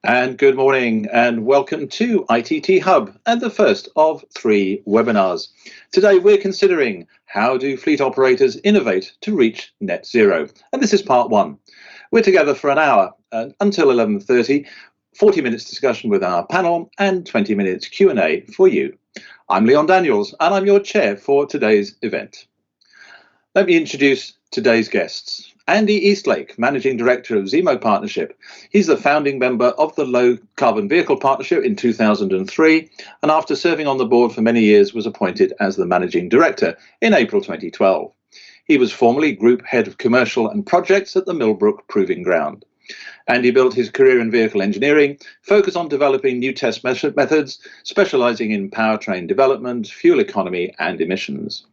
And good morning and welcome to ITT Hub and the first of 3 webinars. Today we're considering how do fleet operators innovate to reach net zero? And this is part 1. We're together for an hour until 11:30, 40 minutes discussion with our panel and 20 minutes Q&A for you. I'm Leon Daniels and I'm your chair for today's event. Let me introduce today's guests. Andy Eastlake, Managing Director of Zemo Partnership. He's the founding member of the Low Carbon Vehicle Partnership in 2003, and after serving on the board for many years was appointed as the Managing Director in April 2012. He was formerly Group Head of Commercial and Projects at the Millbrook Proving Ground. Andy built his career in vehicle engineering, focused on developing new test methods, specialising in powertrain development, fuel economy and emissions.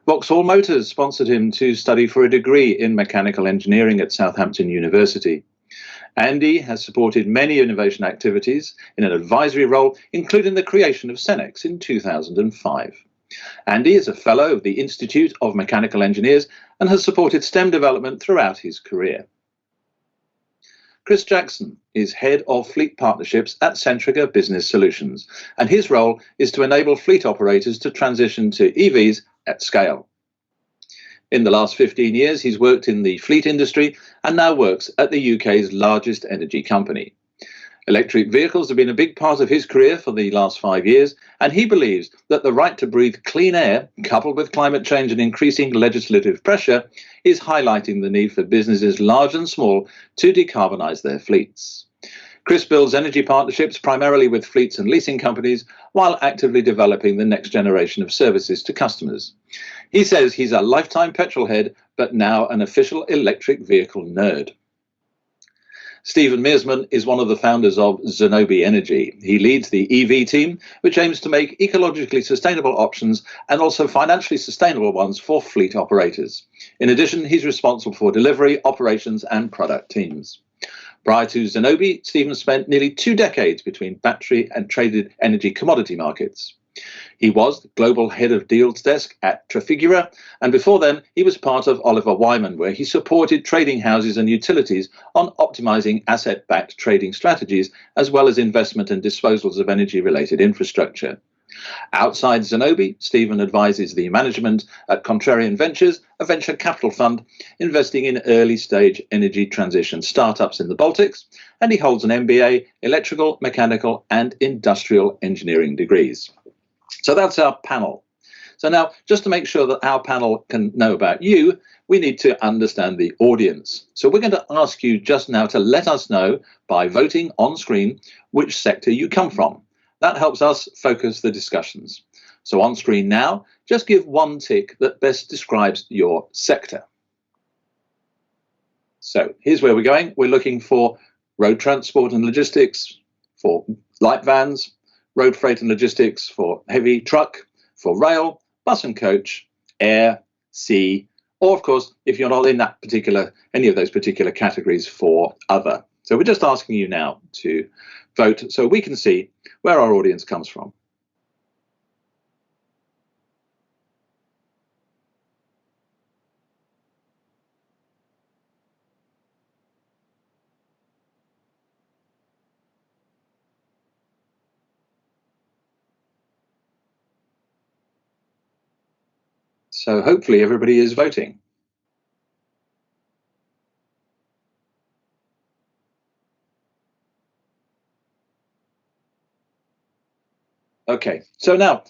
Vauxhall Motors sponsored him to study for a degree in mechanical engineering at Southampton University. Andy has supported many innovation activities in an advisory role, including the creation of Cenex in 2005. Andy is a fellow of the Institute of Mechanical Engineers and has supported STEM development throughout his career. Chris Jackson is Head of Fleet Partnerships at Centrica Business Solutions, and his role is to enable fleet operators to transition to EVs at scale. In the last 15 years, he's worked in the fleet industry and now works at the UK's largest energy company. Electric vehicles have been a big part of his career for the last 5 years, and he believes that the right to breathe clean air, coupled with climate change and increasing legislative pressure, is highlighting the need for businesses large and small to decarbonise their fleets. Chris builds energy partnerships primarily with fleets and leasing companies while actively developing the next generation of services to customers. He says he's a lifetime petrol head, but now an official electric vehicle nerd. Stephen Mearsman is one of the founders of Zenobē Energy. He leads the EV team, which aims to make ecologically sustainable options and also financially sustainable ones for fleet operators. In addition, he's responsible for delivery, operations and product teams. Prior to Zenobē, Stephen spent nearly 2 decades between battery and traded energy commodity markets. He was the global head of deals desk at Trafigura, and before then he was part of Oliver Wyman, where he supported trading houses and utilities on optimizing asset-backed trading strategies, as well as investment and disposals of energy-related infrastructure. Outside Zenobē, Stephen advises the management at Contrarian Ventures, a venture capital fund investing in early-stage energy transition startups in the Baltics, and he holds an MBA, electrical, mechanical, and industrial engineering degrees. So that's our panel. So now, just to make sure that our panel can know about you, we need to understand the audience. So we're going to ask you just now to let us know by voting on screen which sector you come from. That helps us focus the discussions. So on screen now, just give one tick that best describes your sector. So here's where we're going. We're looking for road transport and logistics, for light vans, road freight and logistics, for heavy truck, for rail, bus and coach, air, sea, or of course, if you're not in that any of those particular categories, for other. So we're just asking you now to vote so we can see where our audience comes from. So hopefully everybody is voting. Okay, so now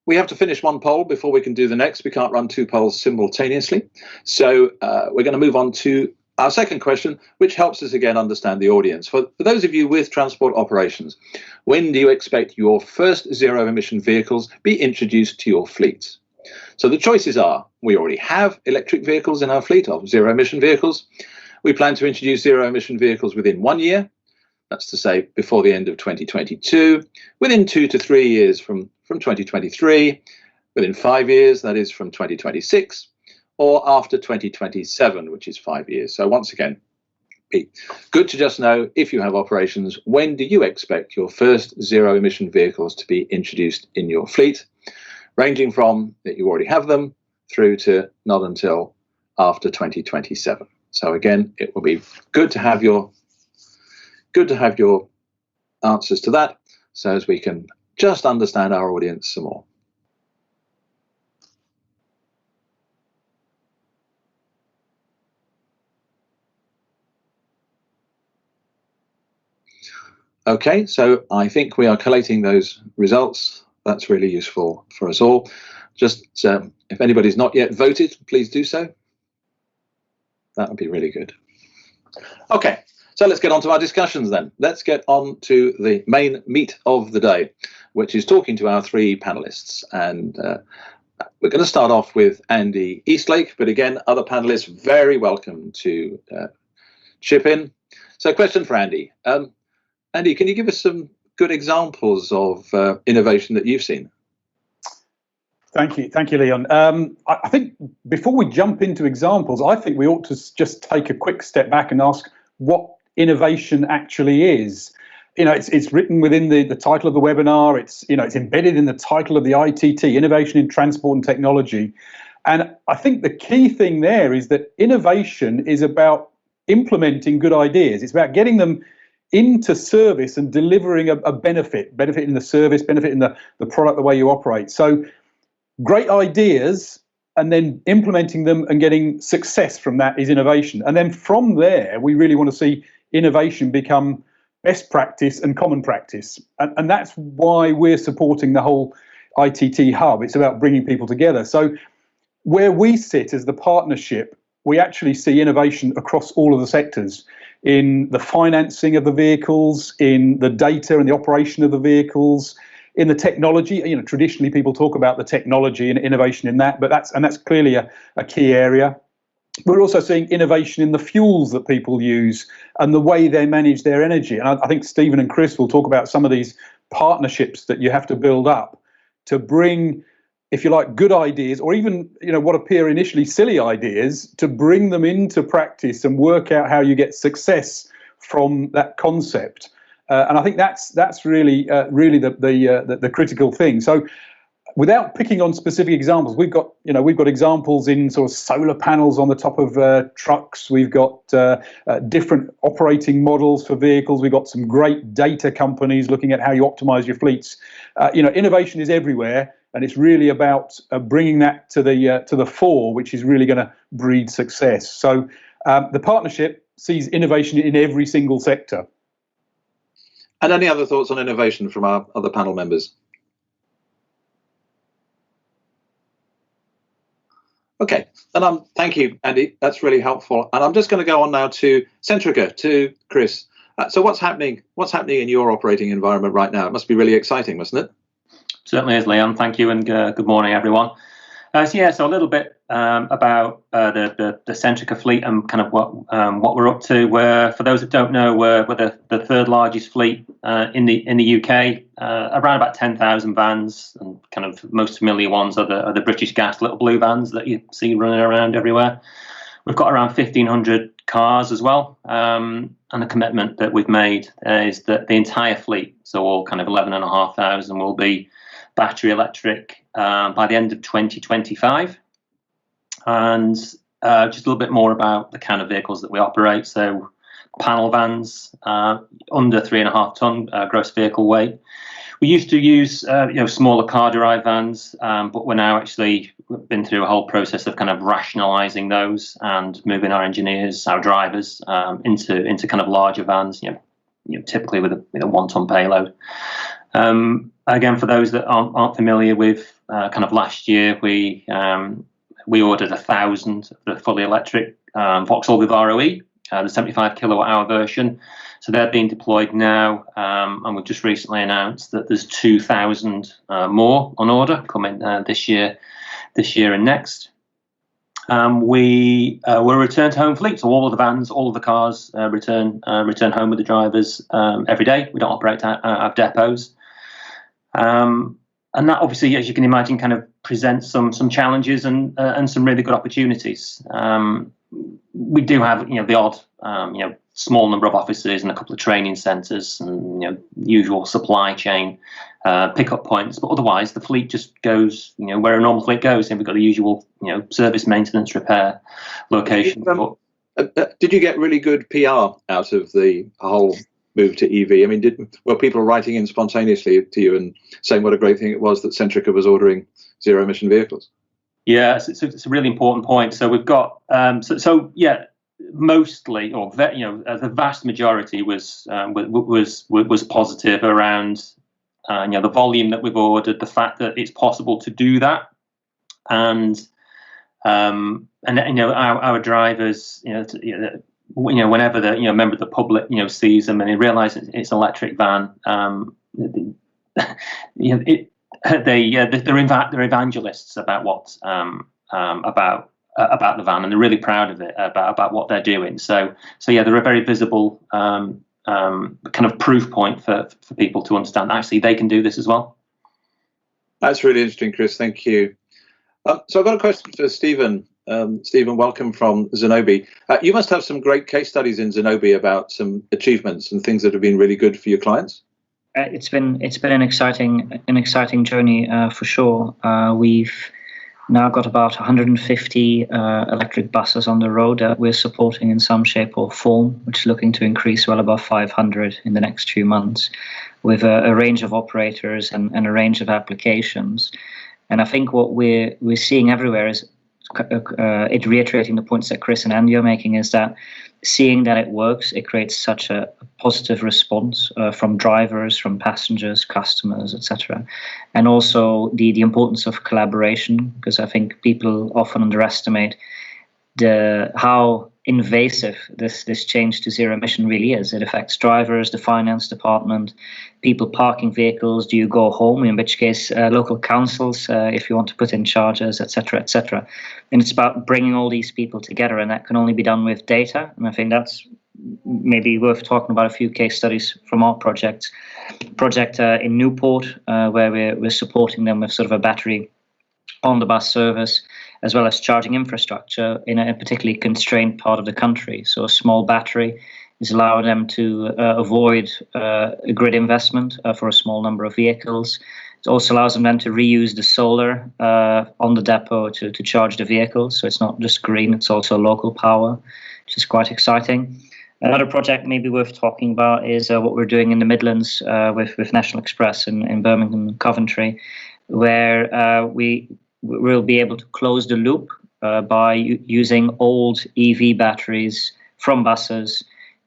we have to finish one poll before we can do the next. We can't run 2 polls simultaneously. So we're going to move on to our second question, which helps us again understand the audience. For those of you with transport operations, when do you expect your first zero emission vehicles be introduced to your fleet? So the choices are: we already have electric vehicles in our fleet of zero emission vehicles. We plan to introduce zero emission vehicles within 1 year. That's to say before the end of 2022, within 2 to 3 years from 2023, within 5 years, that is from 2026, or after 2027, which is 5 years. So once again, be good to just know, if you have operations, when do you expect your first zero emission vehicles to be introduced in your fleet, ranging from that you already have them through to not until after 2027. So again, it will be good to have your good to have your answers to that, so as we can just understand our audience some more. Okay, so I think we are collating those results. That's really useful for us all. Just if anybody's not yet voted, please do so. That would be really good. Okay, so let's get on to our discussions then. Let's get on to the main meat of the day, which is talking to our three panelists. And we're going to start off with Andy Eastlake, but again, other panelists very welcome to chip in. So question for Andy. Andy, can you give us some good examples of innovation that you've seen? Thank you, Leon. I think before we jump into examples, I think we ought to just take a quick step back and ask what innovation actually is. You know, it's written within the title of the webinar. It's embedded in the title of the ITT, Innovation in Transport and Technology. And I think the key thing there is that innovation is about implementing good ideas. It's about getting them into service and delivering a benefit in the service, benefit in the product, the way you operate. So great ideas and then implementing them and getting success from that is innovation. And then from there, we really want to see innovation become best practice and common practice. And that's why we're supporting the whole ITT Hub. It's about bringing people together. So where we sit as the partnership, we actually see innovation across all of the sectors, in the financing of the vehicles, in the data and the operation of the vehicles, in the technology. You know, traditionally people talk about the technology and innovation in that, but that's clearly a key area. We're also seeing innovation in the fuels that people use and the way they manage their energy. And I think Stephen and Chris will talk about some of these partnerships that you have to build up to bring, if you like, good ideas, or even, what appear initially silly ideas, to bring them into practice and work out how you get success from that concept. And I think that's really the critical thing. So, without picking on specific examples, we've got examples in sort of solar panels on the top of trucks. We've got different operating models for vehicles. We've got some great data companies looking at how you optimize your fleets. Innovation is everywhere. And it's really about bringing that to the fore, which is really going to breed success. So the partnership sees innovation in every single sector. And any other thoughts on innovation from our other panel members? Okay, and thank you, Andy. That's really helpful. And I'm just going to go on now to Centrica, to Chris. So what's happening in your operating environment right now? It must be really exciting, mustn't it? Certainly is, Leon. Thank you, and good morning, everyone. So a little bit about the Centrica Fleet and kind of what we're up to. For those that don't know, we're the third largest fleet in the UK. Around about 10,000 vans, and kind of most familiar ones are the British Gas little blue vans that you see running around everywhere. We've got around 1,500 cars as well, and the commitment that we've made is that the entire fleet, so all kind of 11,500, will be battery electric by the end of 2025. And just a little bit more about the kind of vehicles that we operate. So panel vans, under 3.5 ton gross vehicle weight. We used to use smaller car-derived vans, but we're now actually been through a whole process of kind of rationalising those and moving our engineers, our drivers, into kind of larger vans. Typically with a 1 ton payload. Again, for those that aren't familiar with, kind of last year we ordered 1,000 of the fully electric Vauxhall with ROE, the 75 kilowatt hour version. So they're being deployed now, and we've just recently announced that there's 2,000 more on order coming this year and next. We're a return to home fleet, so all of the vans, all of the cars return home with the drivers every day. We don't operate out of depots. And that obviously, as you can imagine, kind of presents some challenges and some really good opportunities. We do have the odd small number of offices and a couple of training centres and usual supply chain pickup points, but otherwise the fleet just goes where a normal fleet goes, and we've got the usual service, maintenance, repair location. Did you get really good PR out of the whole move to EV? I mean, were people writing in spontaneously to you and saying what a great thing it was that Centrica was ordering zero emission vehicles? Yeah, it's a really important point. So we've got mostly, or the vast majority was positive around the volume that we've ordered, the fact that it's possible to do that, and our drivers, whenever the member of the public sees them and they realise it's an electric van, they're evangelists about what about the van, and they're really proud of it, about what they're doing. So they're a very visible kind of proof point for people to understand actually they can do this as well. That's really interesting, Chris. Thank you. So I've got a question for Stephen. Stephen, welcome from Zenobē. You must have some great case studies in Zenobē about some achievements and things that have been really good for your clients. It's been an exciting journey for sure. We've now got about 150 electric buses on the road that we're supporting in some shape or form, which is looking to increase well above 500 in the next few months, with a range of operators and a range of applications. And I think what we're seeing everywhere is it reiterating the points that Chris and Andy are making, is that seeing that it works, it creates such a positive response from drivers, from passengers, customers, etc. And also the importance of collaboration, because I think people often underestimate how invasive this change to zero emission really is. It affects drivers, the finance department, people parking vehicles. Do you go home? In which case, local councils, if you want to put in chargers, etc., etc. And it's about bringing all these people together, and that can only be done with data. And I think that's maybe worth talking about a few case studies from our project in Newport, where we're supporting them with sort of a battery on the bus service, as well as charging infrastructure in a particularly constrained part of the country. So a small battery is allowing them to avoid a grid investment for a small number of vehicles. It also allows them then to reuse the solar on the depot to charge the vehicles. So it's not just green, it's also local power, which is quite exciting. Another project maybe worth talking about is what we're doing in the Midlands with National Express in Birmingham and Coventry, where we'll be able to close the loop by using old EV batteries from buses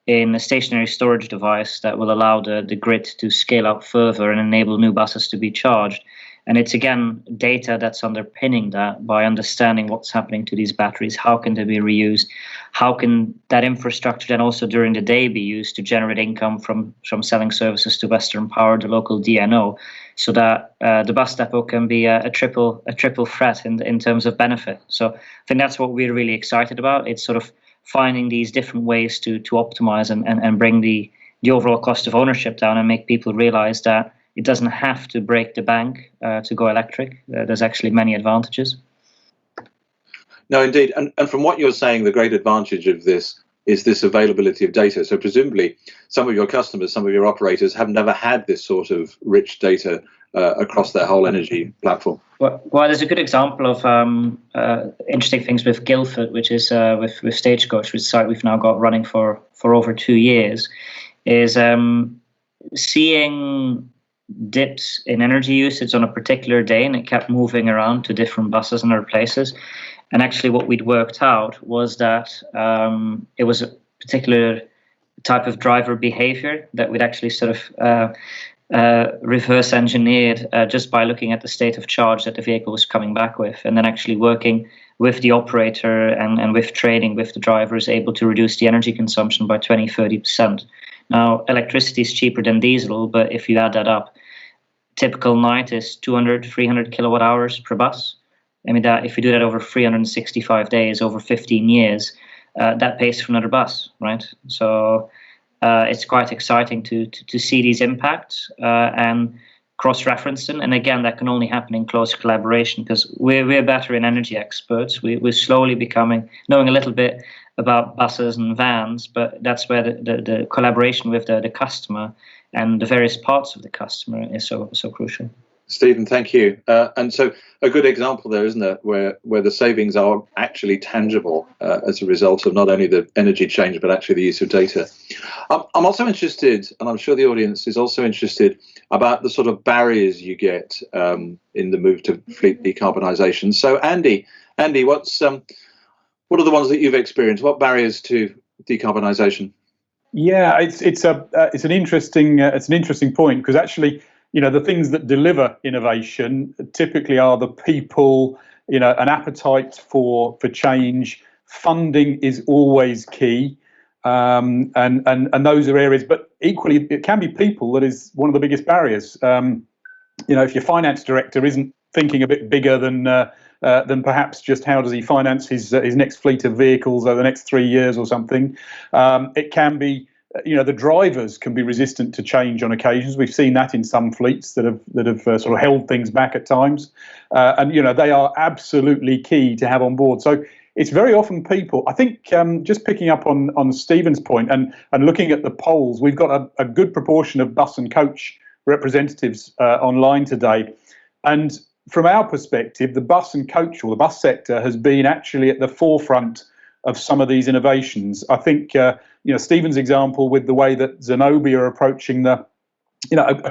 in a stationary storage device that will allow the grid to scale up further and enable new buses to be charged. And it's, again, data that's underpinning that by understanding what's happening to these batteries. How can they be reused? How can that infrastructure then also during the day be used to generate income from selling services to Western Power, the local DNO, so that the bus depot can be a triple threat in terms of benefit. So I think that's what we're really excited about. It's sort of finding these different ways to optimize and bring the overall cost of ownership down and make people realize that it doesn't have to break the bank to go electric. There's actually many advantages. No, indeed. And from what you're saying, the great advantage of this is this availability of data. So presumably some of your customers, some of your operators have never had this sort of rich data across their whole energy platform. Well, there's a good example of interesting things with Guildford, which is with Stagecoach, which site we've now got running for over 2 years, is seeing dips in energy usage on a particular day, and it kept moving around to different buses and other places. And actually what we'd worked out was that it was a particular type of driver behavior that we'd actually sort of reverse engineered just by looking at the state of charge that the vehicle was coming back with, and then actually working with the operator and with training with the drivers, able to reduce the energy consumption by 20-30%. Now, electricity is cheaper than diesel, but if you add that up, typical night is 200-300 kilowatt hours per bus. I mean, that if you do that over 365 days, over 15 years, that pays for another bus, right? So it's quite exciting to see these impacts and cross-reference them. And again, that can only happen in close collaboration, because we're battery and energy experts. We're slowly knowing a little bit about buses and vans, but that's where the collaboration with the customer and the various parts of the customer is so crucial. Stephen, thank you. And so a good example there, isn't it, where the savings are actually tangible as a result of not only the energy change, but actually the use of data. I'm also interested, and I'm sure the audience is also interested, about the sort of barriers you get in the move to fleet decarbonisation. So Andy, what are the ones that you've experienced? What barriers to decarbonisation? Yeah, it's an interesting point, because actually, the things that deliver innovation typically are the people, an appetite for change. Funding is always key, and those are areas. But equally, it can be people that is one of the biggest barriers. If your finance director isn't thinking a bit bigger than perhaps just how does he finance his next fleet of vehicles over the next 3 years or something, it can be. The drivers can be resistant to change on occasions. We've seen that in some fleets that have sort of held things back at times, and they are absolutely key to have on board. So it's very often people. I think just picking up on Stephen's point and looking at the polls, we've got a good proportion of bus and coach representatives online today, and from our perspective, the bus and coach, or the bus sector, has been actually at the forefront of some of these innovations. I think Stephen's example with the way that Zenobia are approaching a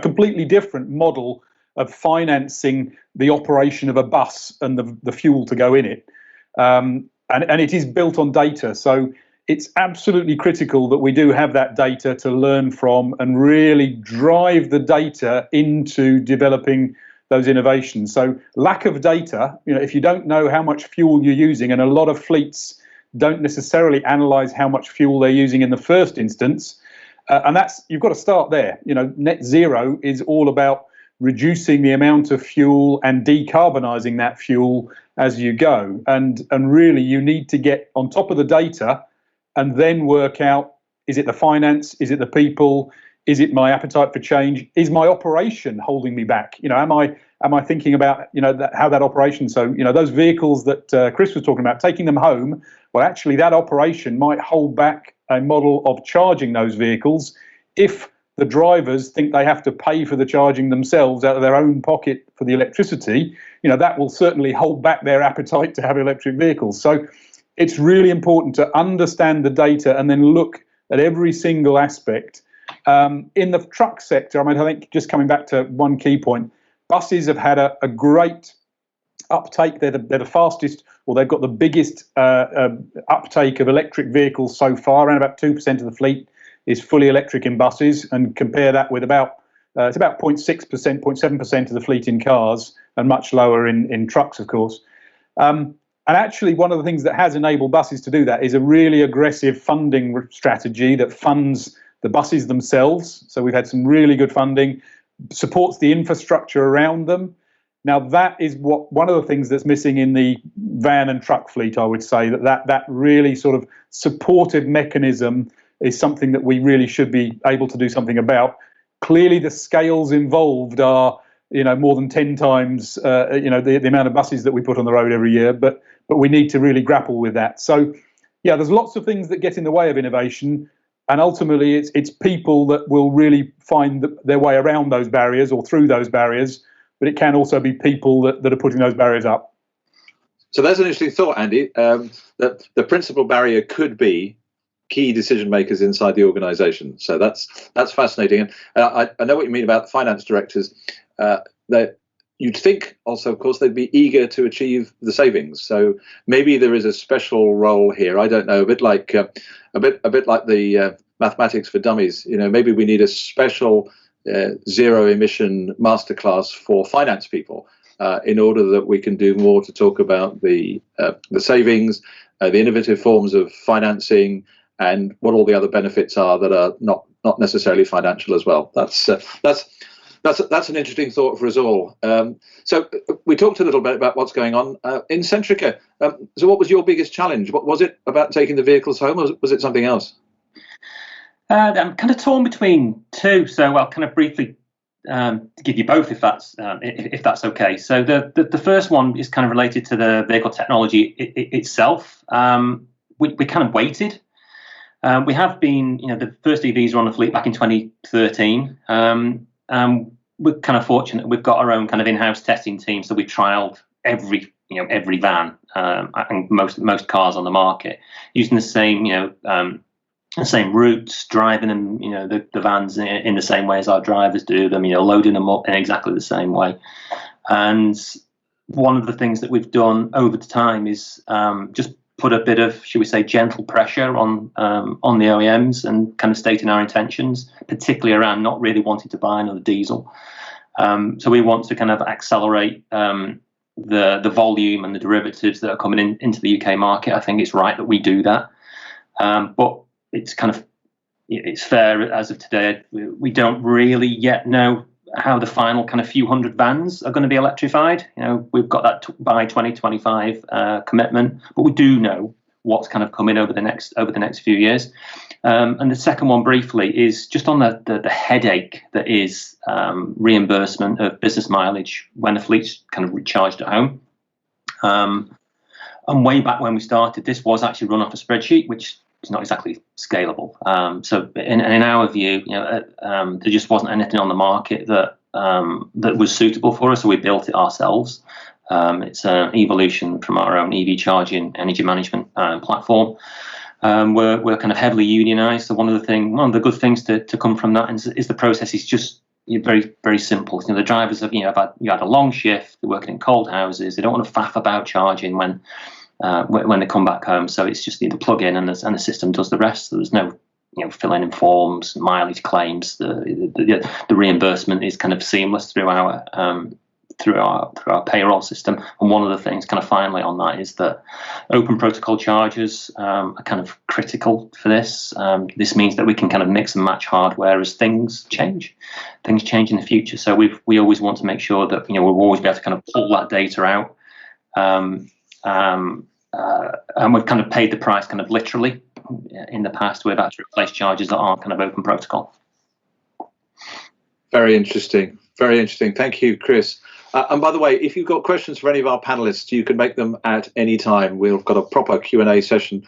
completely different model of financing the operation of a bus and the fuel to go in it, and it is built on data. So it's absolutely critical that we do have that data to learn from and really drive the data into developing those innovations. So lack of data, if you don't know how much fuel you're using, and a lot of fleets don't necessarily analyze how much fuel they're using in the first instance, and you've got to start there. Net zero is all about reducing the amount of fuel and decarbonising that fuel as you go, and really you need to get on top of the data and then work out, is it the finance, is it the people, is it my appetite for change, is my operation holding me back? Am I thinking about how that operation? So those vehicles that Chris was talking about, taking them home. Well, actually, that operation might hold back a model of charging those vehicles if the drivers think they have to pay for the charging themselves out of their own pocket for the electricity. That will certainly hold back their appetite to have electric vehicles. So it's really important to understand the data and then look at every single aspect. In the truck sector, I think just coming back to one key point, buses have had a great uptake. They're the fastest, or they've got the biggest uptake of electric vehicles so far. Around about 2% of the fleet is fully electric in buses, and compare that with it's about 0.6%, 0.7% of the fleet in cars, and much lower in trucks, of course. And actually, one of the things that has enabled buses to do that is a really aggressive funding strategy that funds the buses themselves. So we've had some really good funding, supports the infrastructure around them. Now, that is one of the things that's missing in the van and truck fleet, I would say, that really sort of supportive mechanism is something that we really should be able to do something about. Clearly, the scales involved are, more than 10 times, the amount of buses that we put on the road every year, but we need to really grapple with that. So, yeah, there's lots of things that get in the way of innovation, and ultimately it's people that will really find their way around those barriers or through those barriers, but it can also be people that are putting those barriers up. So that's an interesting thought, Andy, that the principal barrier could be key decision makers inside the organisation. So that's fascinating. And I know what you mean about the finance directors. That you'd think also, of course, they'd be eager to achieve the savings. So maybe there is a special role here. I don't know, a bit like the mathematics for dummies. Maybe we need a special zero emission masterclass for finance people in order that we can do more to talk about the savings, the innovative forms of financing, and what all the other benefits are that are not necessarily financial as well. That's an interesting thought for us all. So we talked a little bit about what's going on in Centrica. So what was your biggest challenge? What was it about taking the vehicles home, or was it something else? I'm kind of torn between two, so I'll kind of briefly give you both if that's okay. So the first one is kind of related to the vehicle technology itself. We kind of waited. We have been, the first EVs were on the fleet back in 2013. we're kind of fortunate. We've got our own kind of in-house testing team, so we trialed every van and most cars on the market using the same the same routes, driving them the vans in the same way as our drivers do them, loading them up in exactly the same way. And one of the things that we've done over the time is just put a bit of, should we say, gentle pressure on the OEMs and kind of stating our intentions, particularly around not really wanting to buy another diesel. So we want to kind of accelerate the volume and the derivatives that are coming into the UK market. I think it's right that we do that, but it's fair as of today. We don't really yet know how the final kind of few hundred vans are going to be electrified. We've got that by 2025 commitment, but we do know what's kind of coming over the next few years. And the second one, briefly, is just on the headache that is reimbursement of business mileage when the fleet's kind of recharged at home. And way back when we started, this was actually run off a spreadsheet, which is not exactly scalable. So in our view, there just wasn't anything on the market that was suitable for us, so we built it ourselves. It's an evolution from our own EV charging energy management platform. We're kind of heavily unionized. So one of the good things to come from that is the process is just very, very simple. The drivers have you had a long shift, they're working in cold houses, they don't want to faff about charging when they come back home. So it's just either plug in and the system does the rest. So there's no filling in forms, mileage claims. The reimbursement is kind of seamless through our payroll system. And one of the things kind of finally on that is that open protocol chargers are kind of critical for this. This means that we can kind of mix and match hardware as things change in the future. So we always want to make sure that we'll always be able to kind of pull that data out. And we've kind of paid the price kind of literally. In the past, we've had to replace chargers that aren't kind of open protocol. Very interesting. Very interesting. Thank you, Chris. And by the way, if you've got questions for any of our panelists, you can make them at any time. We've got a proper Q&A session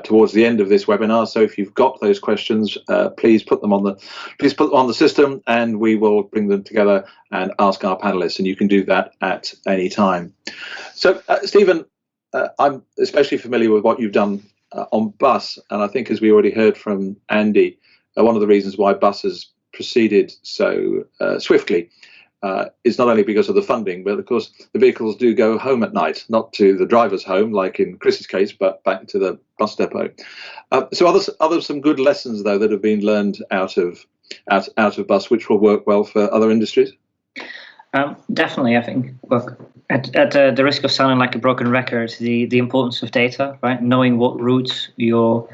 towards the end of this webinar. So if you've got those questions, please put them on the system, and we will bring them together and ask our panelists. And you can do that at any time. So, Stephen, I'm especially familiar with what you've done on bus, and I think, as we already heard from Andy, one of the reasons why bus has proceeded so swiftly is not only because of the funding, but of course the vehicles do go home at night, not to the driver's home like in Chris's case, but back to the bus depot. So are there some good lessons though that have been learned out of bus, which will work well for other industries? Definitely, I think. Look, at the risk of sounding like a broken record, the importance of data, right? Knowing what routes your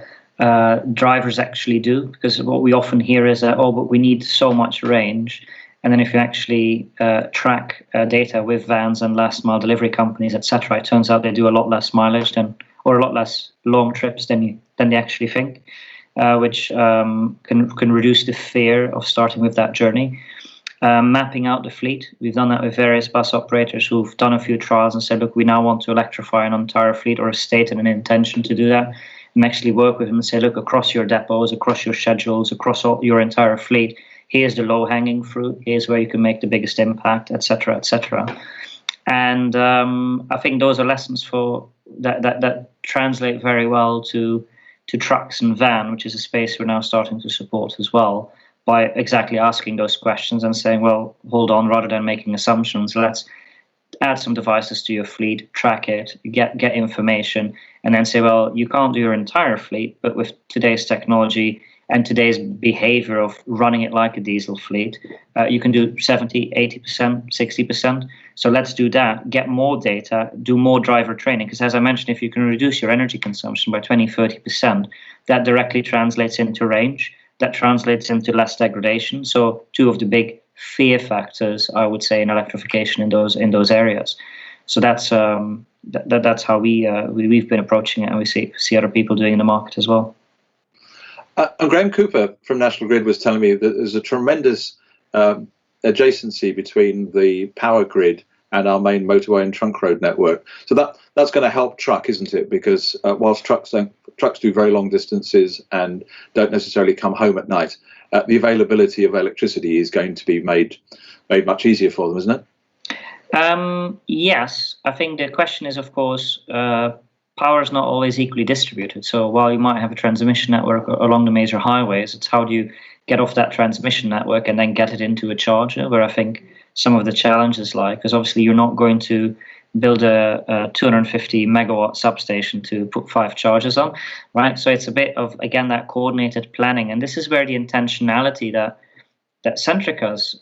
drivers actually do, because what we often hear is that, but we need so much range. And then if you actually track data with vans and last mile delivery companies, etc., it turns out they do a lot less mileage or a lot less long trips than they actually think, which can reduce the fear of starting with that journey. Mapping out the fleet. We've done that with various bus operators who've done a few trials and said, look, we now want to electrify an entire fleet, or stated an intention to do that, and actually work with them and say, look, across your depots, across your schedules, across your entire fleet, here's the low-hanging fruit, here's where you can make the biggest impact, etc., etc. And I think those are lessons for that translate very well to trucks and van, which is a space we're now starting to support as well, by exactly asking those questions and saying, well, hold on, rather than making assumptions, let's add some devices to your fleet, track it, get information, and then say, well, you can't do your entire fleet, but with today's technology and today's behavior of running it like a diesel fleet, you can do 70, 80%, 60%. So let's do that, get more data, do more driver training. Because as I mentioned, if you can reduce your energy consumption by 20, 30%, that directly translates into range. That translates into less degradation. So two of the big fear factors, I would say, in electrification in those areas. So that's how we've been approaching it, and we see other people doing in the market as well. And Graham Cooper from National Grid was telling me that there's a tremendous adjacency between the power grid and our main motorway and trunk road network. So that's going to help truck, isn't it? Because whilst trucks do very long distances and don't necessarily come home at night, the availability of electricity is going to be made much easier for them, isn't it? Yes, I think the question is, of course, power is not always equally distributed. So while you might have a transmission network along the major highways, it's how do you get off that transmission network and then get it into a charger, where I think some of the challenges lie, because obviously you're not going to build a 250 megawatt substation to put 5 chargers on, right? So it's a bit of, again, that coordinated planning. And this is where the intentionality that Centrica's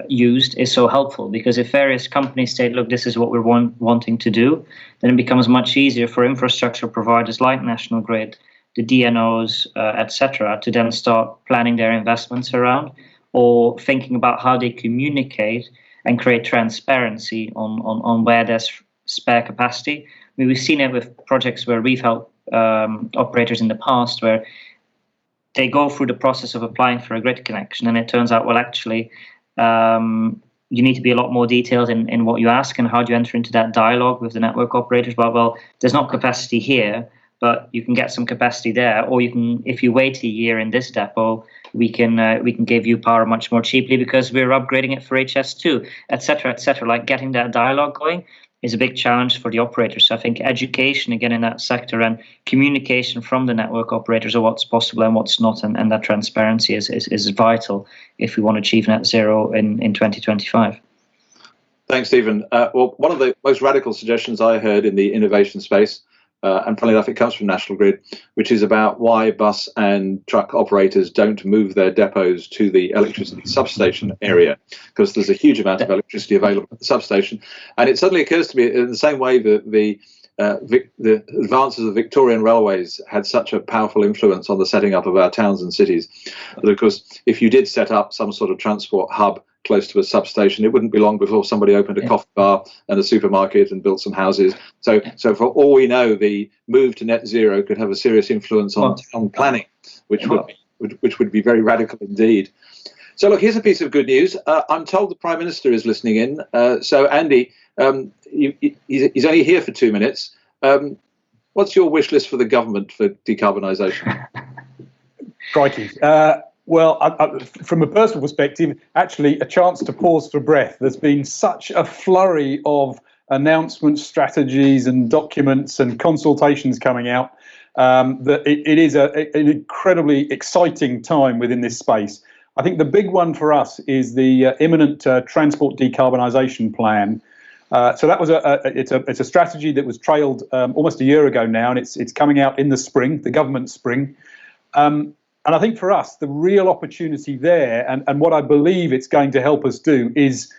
used is so helpful, because if various companies state, look, this is what we're wanting to do, then it becomes much easier for infrastructure providers like National Grid, the DNOs, etc., to then start planning their investments around, or thinking about how they communicate and create transparency on where there's spare capacity. I mean, we've seen it with projects where we've helped operators in the past, where they go through the process of applying for a grid connection, and it turns out, well, actually, you need to be a lot more detailed in what you ask and how do you enter into that dialogue with the network operators. Well, there's not capacity here, but you can get some capacity there, or you can, if you wait a year in this depot, we can give you power much more cheaply because we're upgrading it for HS2, etc., etc. Like, getting that dialogue going is a big challenge for the operators. So I think education, again, in that sector, and communication from the network operators of what's possible and what's not, and that transparency is vital if we want to achieve net zero in 2025. Thanks, Stephen. Well, one of the most radical suggestions I heard in the innovation space, and funnily enough, it comes from National Grid, which is about why bus and truck operators don't move their depots to the electricity substation area, because there's a huge amount of electricity available at the substation. And it suddenly occurs to me, in the same way that the advances of Victorian railways had such a powerful influence on the setting up of our towns and cities, that of course, if you did set up some sort of transport hub close to a substation, it wouldn't be long before somebody opened a coffee bar and a supermarket and built some houses. So for all we know, the move to net zero could have a serious influence on planning, which would be very radical indeed. So look, here's a piece of good news. I'm told the Prime Minister is listening in. So Andy, he's only here for 2 minutes. What's your wish list for the government for decarbonisation? Crikey. Well, from a personal perspective, actually a chance to pause for breath. There's been such a flurry of announcements, strategies and documents and consultations coming out that it is an incredibly exciting time within this space. I think the big one for us is the imminent transport decarbonisation plan. So that was it's a strategy that was trailed almost a year ago now, and it's coming out in the spring, the government spring. And I think for us, the real opportunity there, and what I believe it's going to help us do, is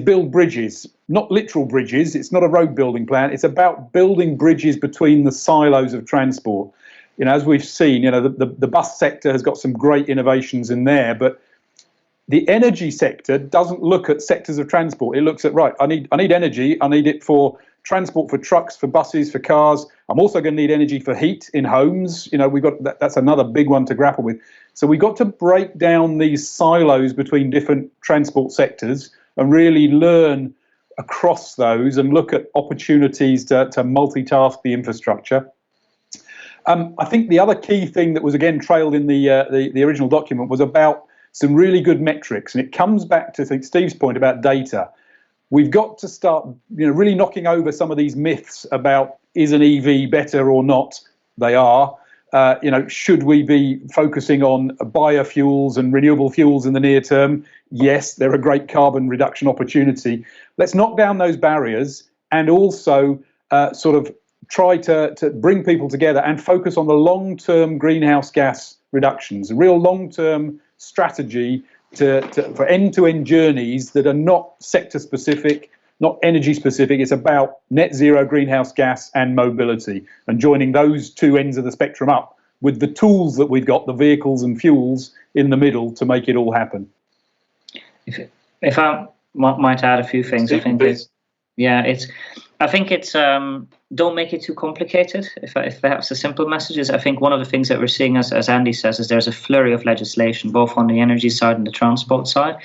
build bridges, not literal bridges. It's not a road building plan. It's about building bridges between the silos of transport. You know, as we've seen, you know, the bus sector has got some great innovations in there, but the energy sector doesn't look at sectors of transport. It looks at, right, I need energy. I need it for transport, for trucks, for buses, for cars. I'm also going to need energy for heat in homes. You know, we've got that's another big one to grapple with. So we've got to break down these silos between different transport sectors and really learn across those and look at opportunities to multitask the infrastructure. I think the other key thing that was again trailed in the original document was about some really good metrics, and it comes back to, I think, Steve's point about data. We've got to start, you know, really knocking over some of these myths about is an EV better or not. They are. You know, should we be focusing on biofuels and renewable fuels in the near term? Yes, they're a great carbon reduction opportunity. Let's knock down those barriers and also sort of try to bring people together and focus on the long-term greenhouse gas reductions, a real long-term strategy for end-to-end journeys that are not sector-specific, not energy-specific. It's about net zero greenhouse gas and mobility, and joining those two ends of the spectrum up with the tools that we've got, the vehicles and fuels in the middle, to make it all happen. If I might add a few things, I think it's don't make it too complicated. If perhaps the simple message is, I think one of the things that we're seeing, as Andy says, is there's a flurry of legislation, both on the energy side and the transport side,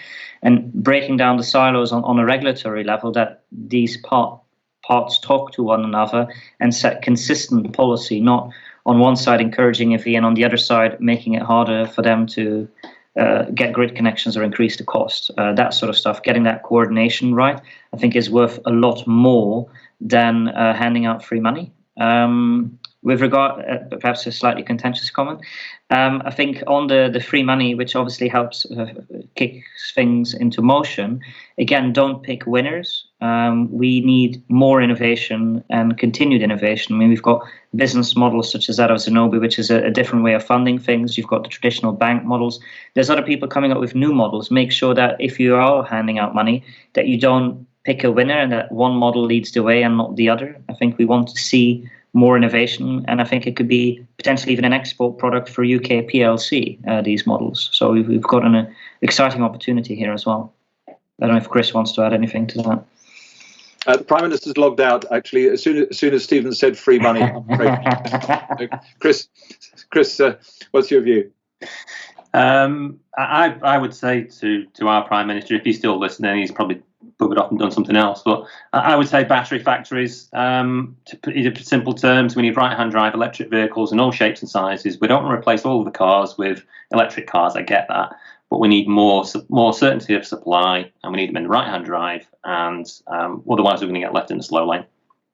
and breaking down the silos on a regulatory level, that these parts talk to one another and set consistent policy, not on one side encouraging EV and on the other side making it harder for them to get grid connections or increase the cost. That sort of stuff, getting that coordination right, I think is worth a lot more than handing out free money. With regard, perhaps a slightly contentious comment, I think on the free money, which obviously helps kick things into motion, again, don't pick winners. We need more innovation and continued innovation. I mean, we've got business models such as that of Zenobi, which is a different way of funding things. You've got the traditional bank models. There's other people coming up with new models. Make sure that if you are handing out money, that you don't pick a winner and that one model leads the way and not the other. I think we want to see more innovation, and I think it could be potentially even an export product for UK PLC, these models. So we've got an exciting opportunity here as well. I don't know if Chris wants to add anything to that. The Prime Minister's logged out, actually, as soon as Stephen said free money. Chris, what's your view? I would say to our Prime Minister, if he's still listening, he's probably buggered off and done something else. But I would say battery factories, to put it in simple terms, we need right-hand drive electric vehicles in all shapes and sizes. We don't want to replace all of the cars with electric cars, I get that. But we need more certainty of supply, and we need them in the right-hand drive, and otherwise we're going to get left in the slow lane.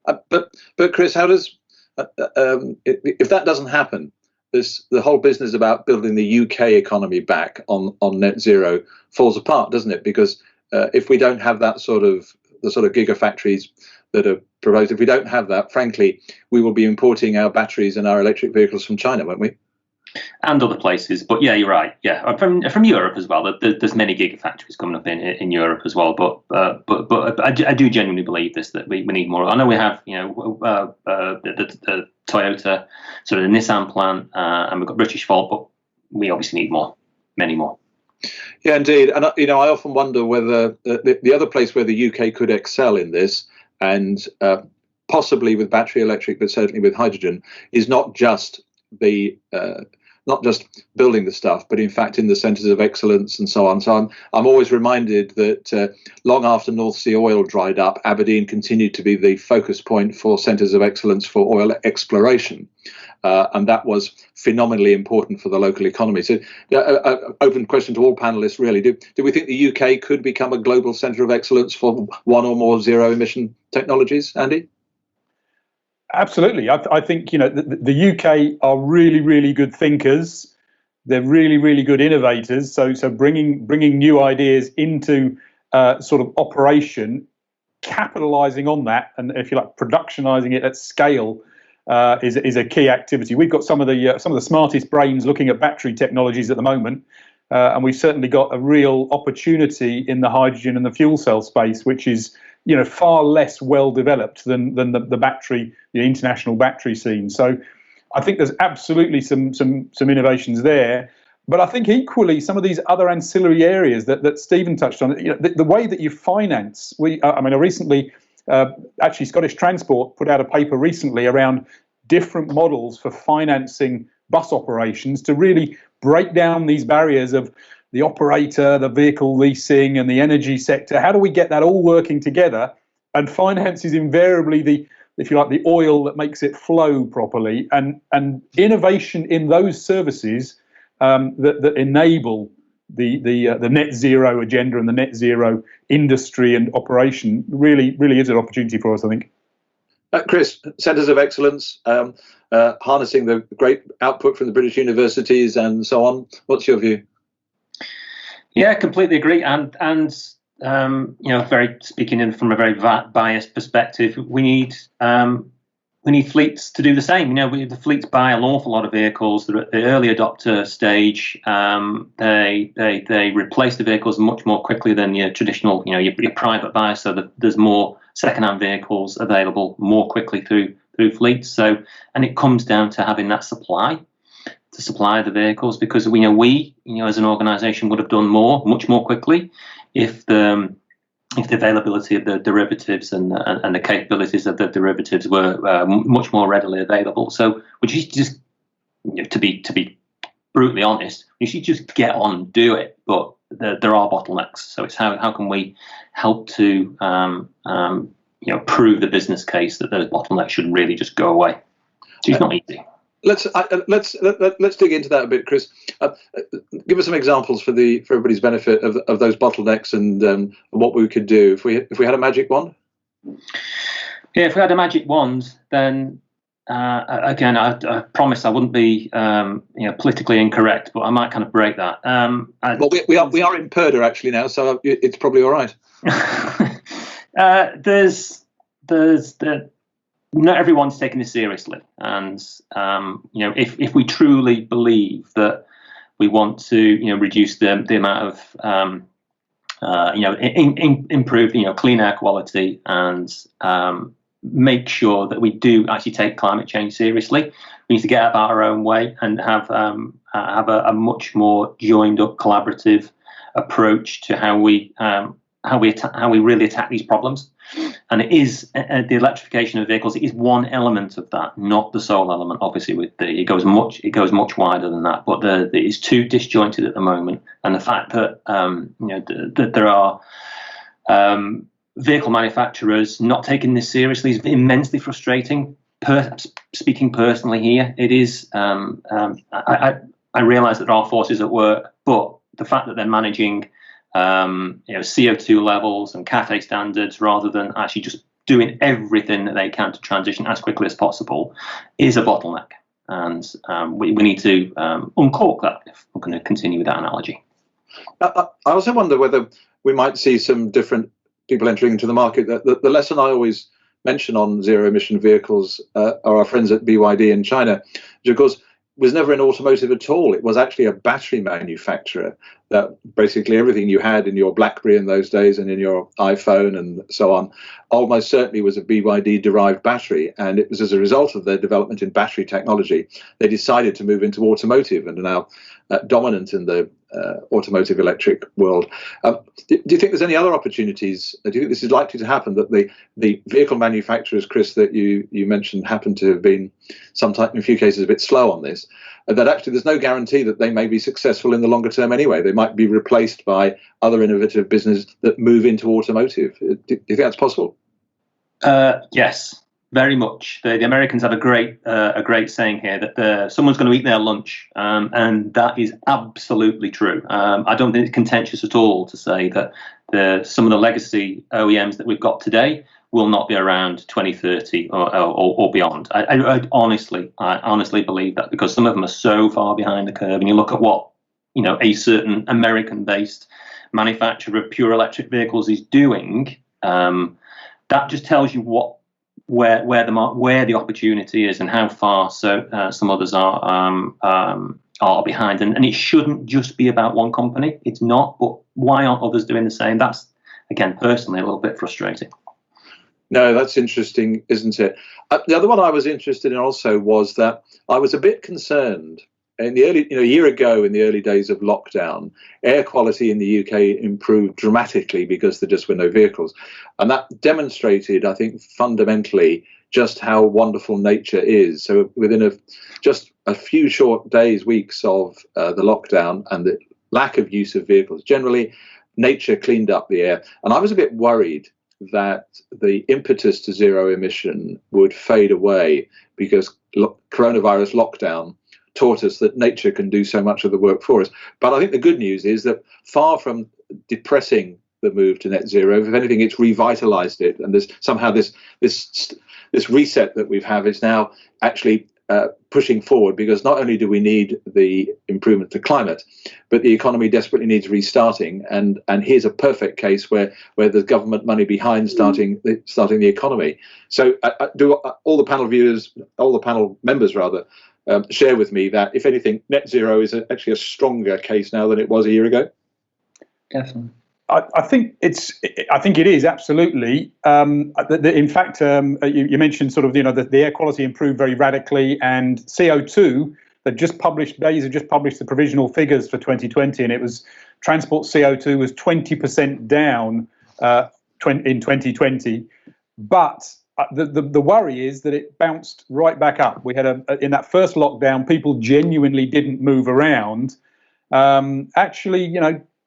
But Chris, how does if that doesn't happen, the whole business about building the UK economy back on net zero falls apart, doesn't it? Because if we don't have that the sort of gigafactories that are proposed, if we don't have that, frankly, we will be importing our batteries and our electric vehicles from China, won't we? And other places, but yeah, you're right. Yeah, from Europe as well. There's many gigafactories coming up in Europe as well. But I do genuinely believe this, that we need more. I know we have the Toyota, sort of the Nissan plant, and we've got British Volt, but we obviously need more, many more. Yeah, indeed. And I often wonder whether the other place where the UK could excel in this, and possibly with battery electric, but certainly with hydrogen, is not just building the stuff, but in fact in the centres of excellence and so on. So I'm always reminded that long after North Sea oil dried up, Aberdeen continued to be the focus point for centres of excellence for oil exploration. And that was phenomenally important for the local economy. So open question to all panelists, really. Do we think the UK could become a global centre of excellence for one or more zero emission technologies, Andy? Absolutely. I think, the UK are really, really good thinkers. They're really, really good innovators. So bringing new ideas into sort of operation, capitalising on that, and if you like, productionising it at scale is a key activity. We've got some of the smartest brains looking at battery technologies at the moment, and we've certainly got a real opportunity in the hydrogen and the fuel cell space, which is far less well developed than the international battery scene. So I think there's absolutely some innovations there. But I think equally some of these other ancillary areas that Stephen touched on, the way that you finance. I recently, actually Scottish Transport put out a paper recently around different models for financing bus operations to really break down these barriers of the operator, the vehicle leasing, and the energy sector. How do we get that all working together? And finance is invariably the oil that makes it flow properly. And innovation in those services that enable the net zero agenda and the net zero industry and operation really is an opportunity for us, I think. Chris, centres of excellence, harnessing the great output from the British universities and so on. What's your view? Yeah, completely agree. And speaking from a very biased perspective, we need fleets to do the same. The fleets buy an awful lot of vehicles. They're at the early adopter stage. They replace the vehicles much more quickly than your traditional, your private buyer. So there's more second-hand vehicles available more quickly through fleets. So, and it comes down to having that supply. To supply the vehicles, because we as an organisation would have done much more quickly if the availability of the derivatives and the capabilities of the derivatives were much more readily available. So we just to be brutally honest, you should just get on and do it. But there are bottlenecks. So it's how can we help to prove the business case that those bottlenecks should really just go away. So it's not easy. let's dig into that a bit, Chris. Give us some examples for everybody's benefit of those bottlenecks and what we could do if we had a magic wand. Yeah, if we had a magic wand, then again, I promise I wouldn't be politically incorrect, but I might kind of break that. Well, we are in Purda actually now, so it's probably all right. Not everyone's taking this seriously, and if we truly believe that we want to reduce the amount of improve clean air quality and make sure that we do actually take climate change seriously, we need to get out of our own way and have a much more joined up collaborative approach to how we really attack these problems. And it is the electrification of vehicles. It is one element of that, not the sole element. Obviously, it goes much wider than that. But it is too disjointed at the moment, and the fact that that there are vehicle manufacturers not taking this seriously is immensely frustrating. Speaking personally here, it is. I realise that there are forces at work, but the fact that they're managing CO2 levels and CAFE standards rather than actually just doing everything that they can to transition as quickly as possible is a bottleneck. And we need to uncork that if we're going to continue with that analogy. I also wonder whether we might see some different people entering into the market. The lesson I always mention on zero emission vehicles are our friends at BYD in China, which of course was never in automotive at all. It was actually a battery manufacturer that basically everything you had in your BlackBerry in those days and in your iPhone and so on almost certainly was a BYD derived battery. And it was as a result of their development in battery technology, they decided to move into automotive and are now dominant in the automotive electric world. Do you think there's any other opportunities? Do you think this is likely to happen, that the vehicle manufacturers, Chris, that you mentioned happen to have been sometimes, in a few cases, a bit slow on this, that actually there's no guarantee that they may be successful in the longer term anyway? They might be replaced by other innovative business that move into automotive. Do you think that's possible? Yes. Very much. The Americans have a great saying here that someone's going to eat their lunch, and that is absolutely true. I don't think it's contentious at all to say that some of the legacy OEMs that we've got today will not be around 2030 or beyond. I honestly believe that, because some of them are so far behind the curve. And you look at what a certain American-based manufacturer of pure electric vehicles is doing. That just tells you where the opportunity is and how far some others are behind, and it shouldn't just be about one company. It's not, but why aren't others doing the same? That's, again, personally a little bit frustrating. No, that's interesting, isn't it? The other one I was interested in also was that I was a bit concerned in the early, a year ago, in the early days of lockdown, air quality in the UK improved dramatically because there just were no vehicles. And that demonstrated, I think, fundamentally just how wonderful nature is. So within just a few short days, weeks of the lockdown and the lack of use of vehicles, generally, nature cleaned up the air. And I was a bit worried that the impetus to zero emission would fade away because coronavirus lockdown taught us that nature can do so much of the work for us. But I think the good news is that far from depressing the move to net zero, if anything, it's revitalized it. And there's somehow this reset that we've had is now actually pushing forward, because not only do we need the improvement to climate, but the economy desperately needs restarting. And here's a perfect case where there's government money behind starting the economy. So do all the panel members rather, share with me that, if anything, net zero is actually a stronger case now than it was a year ago? Definitely. I think it is absolutely. In fact, you mentioned sort of the air quality improved very radically, and CO2. They've just published the provisional figures for 2020, and it was transport CO2 was 20% down in 2020, but the worry is that it bounced right back up. We had in that first lockdown, people genuinely didn't move around. Actually,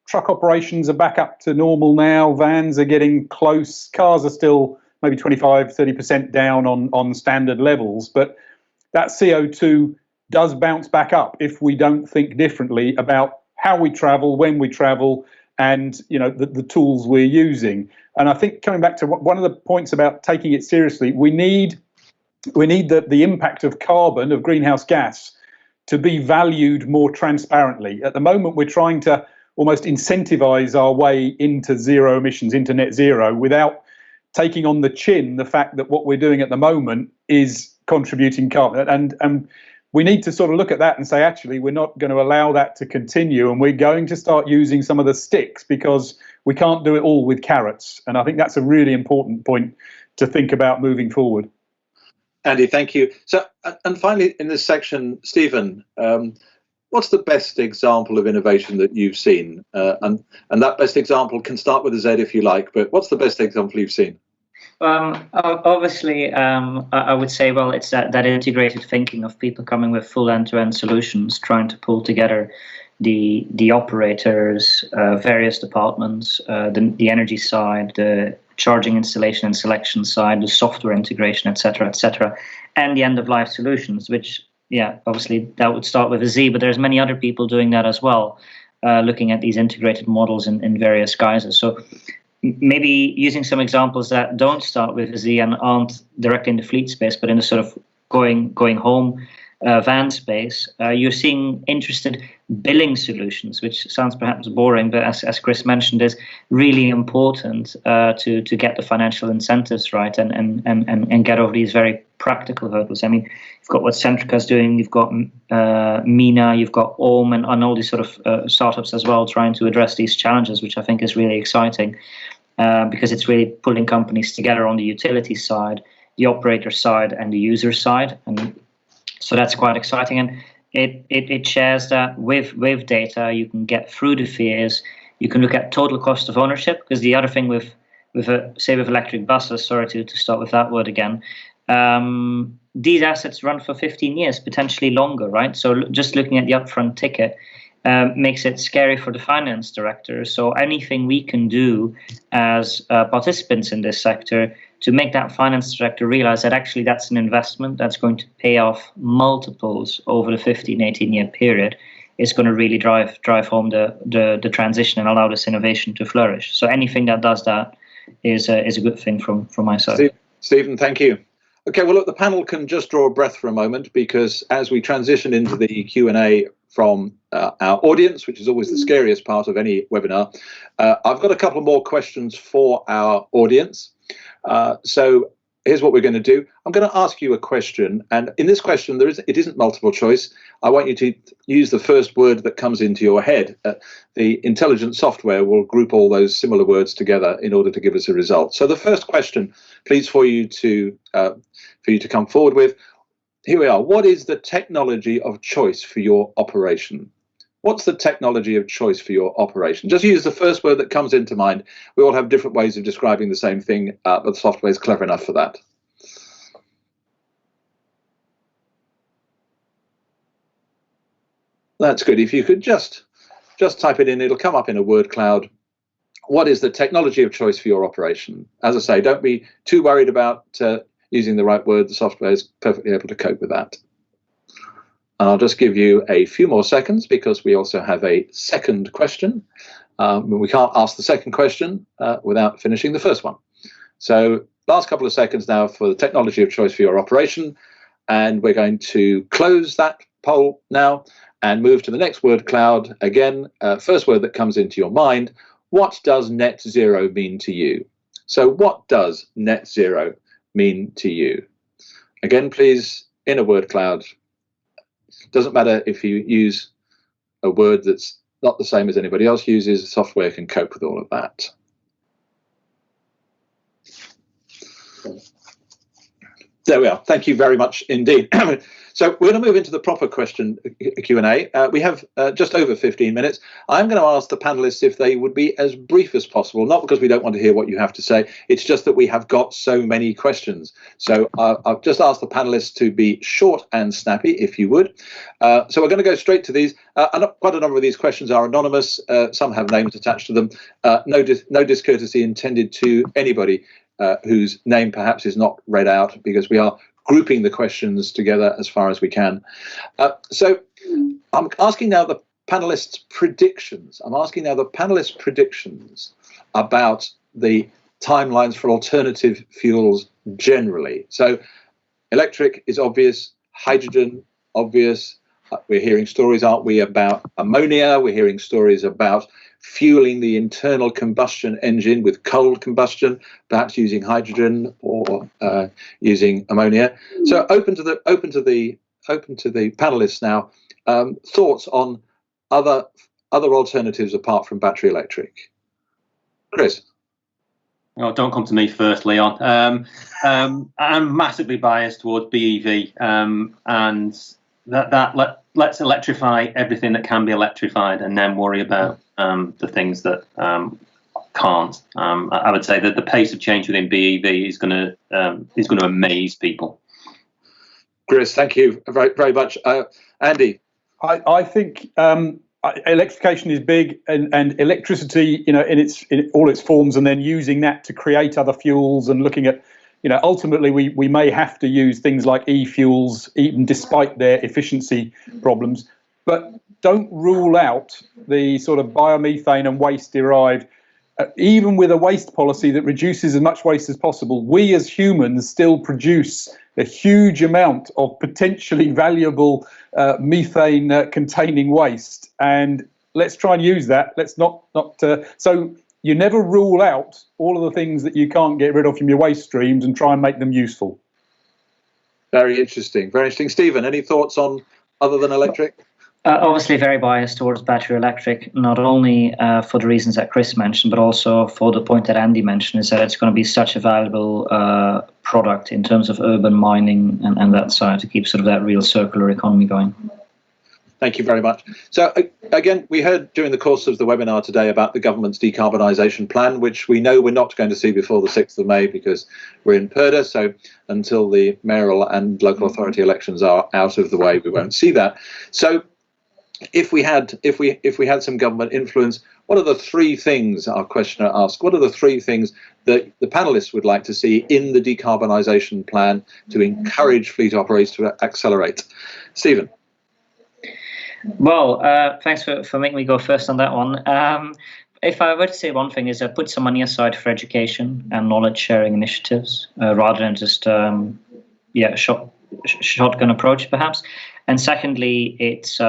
truck operations are back up to normal now. Vans are getting close. Cars are still maybe 25, 30% down on standard levels. But that CO2 does bounce back up if we don't think differently about how we travel, when we travel, and the tools we're using. And I think coming back to one of the points about taking it seriously, we need the impact of carbon, of greenhouse gas, to be valued more transparently. At the moment, we're trying to almost incentivize our way into zero emissions, into net zero, without taking on the chin the fact that what we're doing at the moment is contributing carbon. And we need to sort of look at that and say, actually, we're not going to allow that to continue, and we're going to start using some of the sticks, because we can't do it all with carrots. And I think that's a really important point to think about moving forward. Andy, thank you. So, and finally, in this section, Stephen, what's the best example of innovation that you've seen? And that best example can start with a Z if you like, but what's the best example you've seen? Obviously, I would say, well, it's that integrated thinking of people coming with full end-to-end solutions, trying to pull together the operators, various departments, the energy side, the charging installation and selection side, the software integration, et cetera, and the end-of-life solutions, which, obviously that would start with a Z, but there's many other people doing that as well, looking at these integrated models in various guises. So maybe using some examples that don't start with a Z and aren't directly in the fleet space, but in the sort of going home van space, you're seeing interested billing solutions, which sounds perhaps boring, but as Chris mentioned, is really important to get the financial incentives right and get over these very practical hurdles. I mean, you've got what Centrica's doing, you've got Mina, you've got Ohm, and all these sort of startups as well, trying to address these challenges, which I think is really exciting, because it's really pulling companies together on the utility side, the operator side, and the user side. And so that's quite exciting. And it shares that with data, you can get through the fears, you can look at total cost of ownership, because the other thing with electric buses, sorry to start with that word again, these assets run for 15 years, potentially longer, right? So just looking at the upfront ticket makes it scary for the finance director. So anything we can do as participants in this sector to make that finance director realize that actually that's an investment that's going to pay off multiples over the 15, 18-year period is going to really drive home the transition and allow this innovation to flourish. So anything that does that is a good thing from my side. Stephen, thank you. Okay, well, look, the panel can just draw a breath for a moment, because as we transition into the Q&A from our audience, which is always the scariest part of any webinar, I've got a couple more questions for our audience. So here's what we're going to do. I'm going to ask you a question, and in this question, it isn't multiple choice. I want you to use the first word that comes into your head. The intelligent software will group all those similar words together in order to give us a result. So the first question, please, for you to come forward with. Here we are. What is the technology of choice for your operation? What's the technology of choice for your operation? Just use the first word that comes into mind. We all have different ways of describing the same thing, but the software is clever enough for that. That's good. If you could just type it in, it'll come up in a word cloud. What is the technology of choice for your operation? As I say, don't be too worried about using the right word. The software is perfectly able to cope with that. And I'll just give you a few more seconds, because we also have a second question. We can't ask the second question without finishing the first one. So last couple of seconds now for the technology of choice for your operation. And we're going to close that poll now and move to the next word cloud. Again, first word that comes into your mind. What does net zero mean to you? So what does net zero mean to you? Again, please, in a word cloud. Doesn't matter if you use a word that's not the same as anybody else uses, software can cope with all of that. There we are. Thank you very much indeed. So we're going to move into the proper question Q&A. We have just over 15 minutes. I'm going to ask the panelists if they would be as brief as possible, not because we don't want to hear what you have to say. It's just that we have got so many questions. So I've just asked the panelists to be short and snappy, if you would. So we're going to go straight to these. Quite a number of these questions are anonymous. Some have names attached to them. No discourtesy intended to anybody whose name perhaps is not read out, because we are grouping the questions together as far as we can. So I'm asking now the panelists' predictions. About the timelines for alternative fuels generally. So electric is obvious, hydrogen obvious. We're hearing stories, aren't we, about ammonia? We're hearing stories about fueling the internal combustion engine with cold combustion, perhaps using hydrogen or using ammonia. So open to the panelists now. Thoughts on other alternatives apart from battery electric. Chris. Oh, don't come to me first, Leon. I'm massively biased towards BEV, and let's electrify everything that can be electrified, and then worry about the things that can't. I would say that the pace of change within BEV is going to amaze people. Chris, thank you very, very much. Andy, I think electrification is big, and electricity, in all its forms, and then using that to create other fuels, and looking at, ultimately we may have to use things like e-fuels, even despite their efficiency problems. But don't rule out the sort of biomethane and waste derived. Even with a waste policy that reduces as much waste as possible, we as humans still produce a huge amount of potentially valuable methane containing waste, and let's try and use that. Let's not so you never rule out all of the things that you can't get rid of from your waste streams, and try and make them useful. Very interesting. Stephen, any thoughts on other than electric? Obviously very biased towards battery electric, not only for the reasons that Chris mentioned, but also for the point that Andy mentioned, is that it's going to be such a valuable product in terms of urban mining and that side, to keep sort of that real circular economy going. Thank you very much. So again, we heard during the course of the webinar today about the government's decarbonisation plan, which we know we're not going to see before the 6th of May because we're in PERDA. So until the mayoral and local authority elections are out of the way, we won't see that. So if we had some government influence, what are the three things, our questioner asked, what are the three things that the panelists would like to see in the decarbonisation plan to encourage fleet operators to accelerate? Stephen. Well, thanks for making me go first on that one. If I were to say one thing, is put some money aside for education and knowledge sharing initiatives, rather than just shotgun approach perhaps. And secondly, it's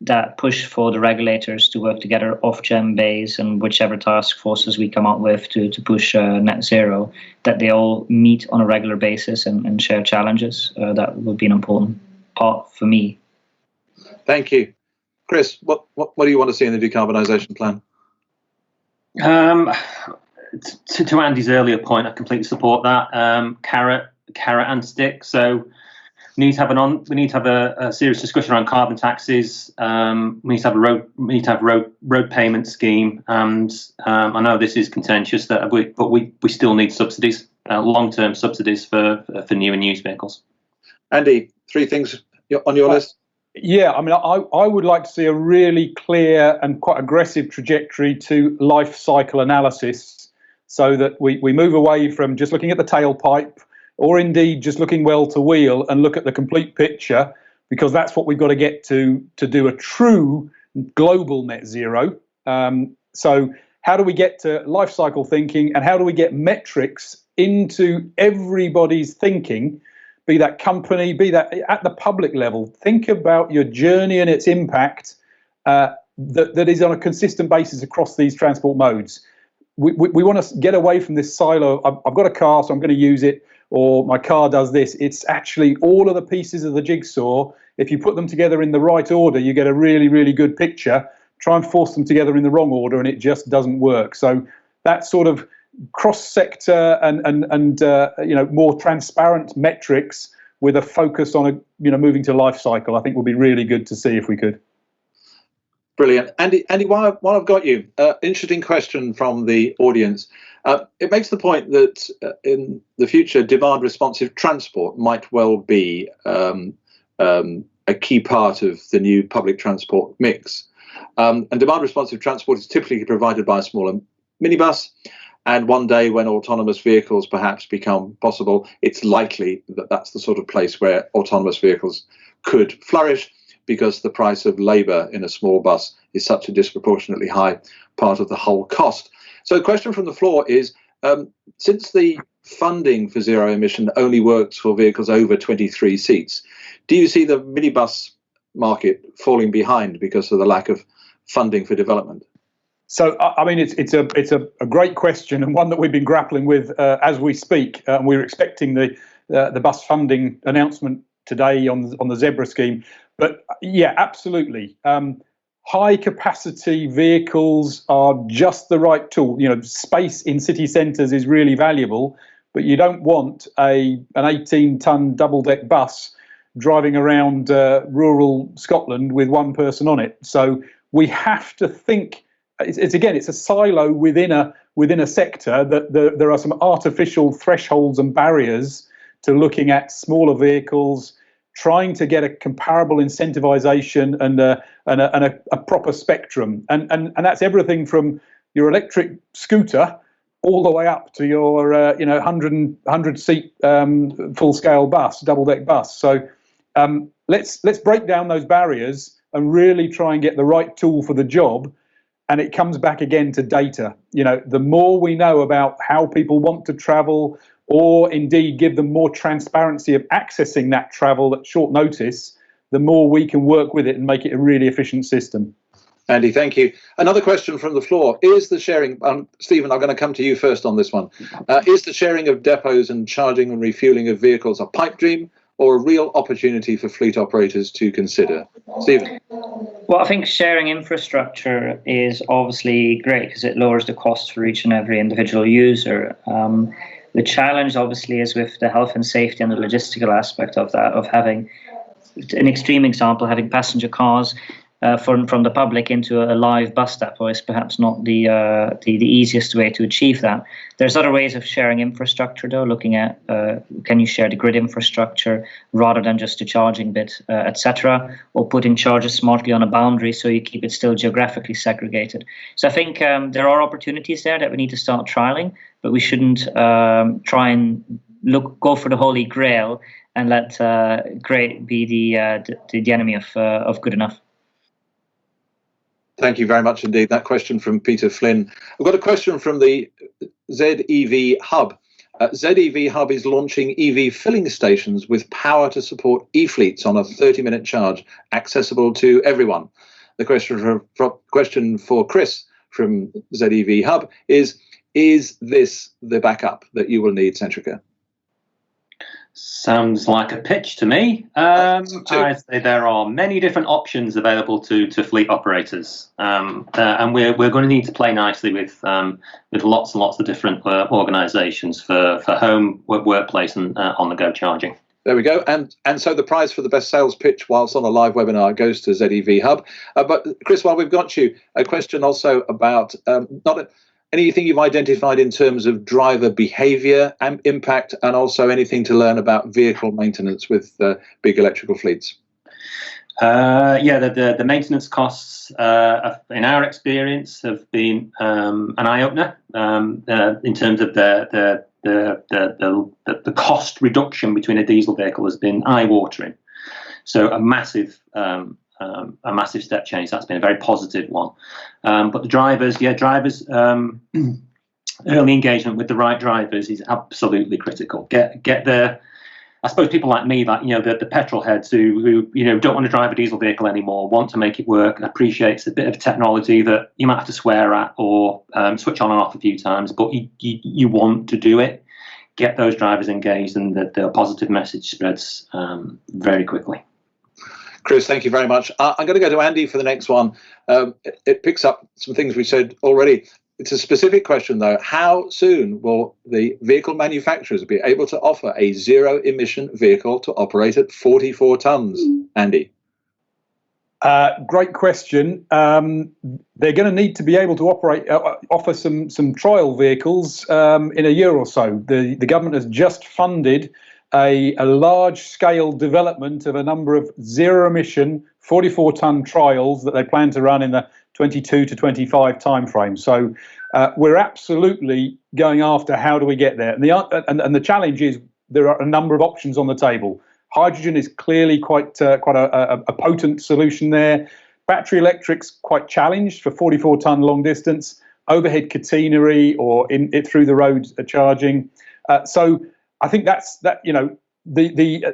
that push for the regulators to work together off-gem base and whichever task forces we come up with to push net zero, that they all meet on a regular basis and share challenges. That would be an important part for me. Thank you. Chris, what do you want to see in the decarbonisation plan? To Andy's earlier point, I completely support that. Carrot and stick. So we need to have a serious discussion around carbon taxes. We need to have a road payment scheme. And I know this is contentious, but we still need subsidies, long-term subsidies for new and used vehicles. Andy, three things on your list. Yeah, I mean, I would like to see a really clear and quite aggressive trajectory to life cycle analysis, so that we move away from just looking at the tailpipe, or indeed just looking well to wheel, and look at the complete picture, because that's what we've got to get to do a true global net zero. So how do we get to life cycle thinking, and how do we get metrics into everybody's thinking, be that company, be that at the public level? Think about your journey and its impact that is on a consistent basis across these transport modes. We want to get away from this silo. I've got a car, so I'm going to use it, or my car does this. It's actually all of the pieces of the jigsaw. If you put them together in the right order, you get a really, really good picture. Try and force them together in the wrong order, and it just doesn't work. So that sort of cross-sector and more transparent metrics with a focus on moving to life cycle, I think would be really good to see if we could. Brilliant. Andy, while I've got you, interesting question from the audience. It makes the point that in the future, demand-responsive transport might well be a key part of the new public transport mix. And demand-responsive transport is typically provided by a smaller minibus. And one day when autonomous vehicles perhaps become possible, it's likely that that's the sort of place where autonomous vehicles could flourish, because the price of labour in a small bus is such a disproportionately high part of the whole cost. So the question from the floor is, since the funding for zero emission only works for vehicles over 23 seats, do you see the minibus market falling behind because of the lack of funding for development? So, I mean, it's a great question, and one that we've been grappling with as we speak. We're expecting the bus funding announcement today on the Zebra scheme. But yeah, absolutely. High capacity vehicles are just the right tool. You know, space in city centres is really valuable, but you don't want an 18-ton double-deck bus driving around rural Scotland with one person on it. So we have to think. It's a silo within a sector that there are some artificial thresholds and barriers to looking at smaller vehicles, trying to get a comparable incentivization and a proper spectrum, and that's everything from your electric scooter all the way up to your 100 seat full scale bus, double deck bus. So let's break down those barriers and really try and get the right tool for the job. And it comes back again to data. You know, the more we know about how people want to travel, or indeed give them more transparency of accessing that travel at short notice, the more we can work with it and make it a really efficient system. Andy, thank you. Another question from the floor. Is the sharing, Stephen, I'm going to come to you first on this one. Is the sharing of depots and charging and refueling of vehicles a pipe dream or a real opportunity for fleet operators to consider? Stephen? Well, I think sharing infrastructure is obviously great because it lowers the cost for each and every individual user. The challenge obviously is with the health and safety and the logistical aspect of that, of having an extreme example, having passenger cars from the public into a live bus depot is perhaps not the easiest way to achieve that. There's other ways of sharing infrastructure, though, looking at can you share the grid infrastructure rather than just the charging bit, etc., or putting charges smartly on a boundary so you keep it still geographically segregated. So I think there are opportunities there that we need to start trialing, but we shouldn't try and go for the holy grail and let great be the enemy of good enough. Thank you very much indeed. That question from Peter Flynn. I've got a question from the ZEV Hub. ZEV Hub is launching EV filling stations with power to support e-fleets on a 30-minute charge, accessible to everyone. The question for Chris from ZEV Hub is this the backup that you will need, Centrica? Sounds like a pitch to me. I'd say there are many different options available to fleet operators, and we're going to need to play nicely with lots and lots of different organisations for home, workplace, and on-the-go charging. There we go. And so the prize for the best sales pitch whilst on a live webinar goes to ZEV Hub. But Chris, while we've got you, a question also about anything you've identified in terms of driver behaviour and impact, and also anything to learn about vehicle maintenance with big electrical fleets? The maintenance costs, in our experience, have been an eye-opener in terms of the cost reduction between a diesel vehicle has been eye-watering. So a massive step change. That's been a very positive one. But the drivers, early engagement with the right drivers is absolutely critical. Get the, I suppose people like me, the petrol heads who don't want to drive a diesel vehicle anymore, want to make it work, appreciates a bit of technology that you might have to swear at or switch on and off a few times, but you want to do it. Get those drivers engaged, and the positive message spreads very quickly. Chris, thank you very much. I'm going to go to Andy for the next one. It picks up some things we said already. It's a specific question, though. How soon will the vehicle manufacturers be able to offer a zero-emission vehicle to operate at 44 tonnes, Andy? Great question. They're going to need to be able to offer some trial vehicles in a year or so. The government has just funded a large-scale development of a number of zero-emission 44-tonne trials that they plan to run in the 22 to 25 timeframe. So we're absolutely going after how do we get there. And the challenge is there are a number of options on the table. Hydrogen is clearly quite a potent solution there. Battery electric's quite challenged for 44-ton long distance. Overhead catenary or through the road charging. So I think that's that. You know,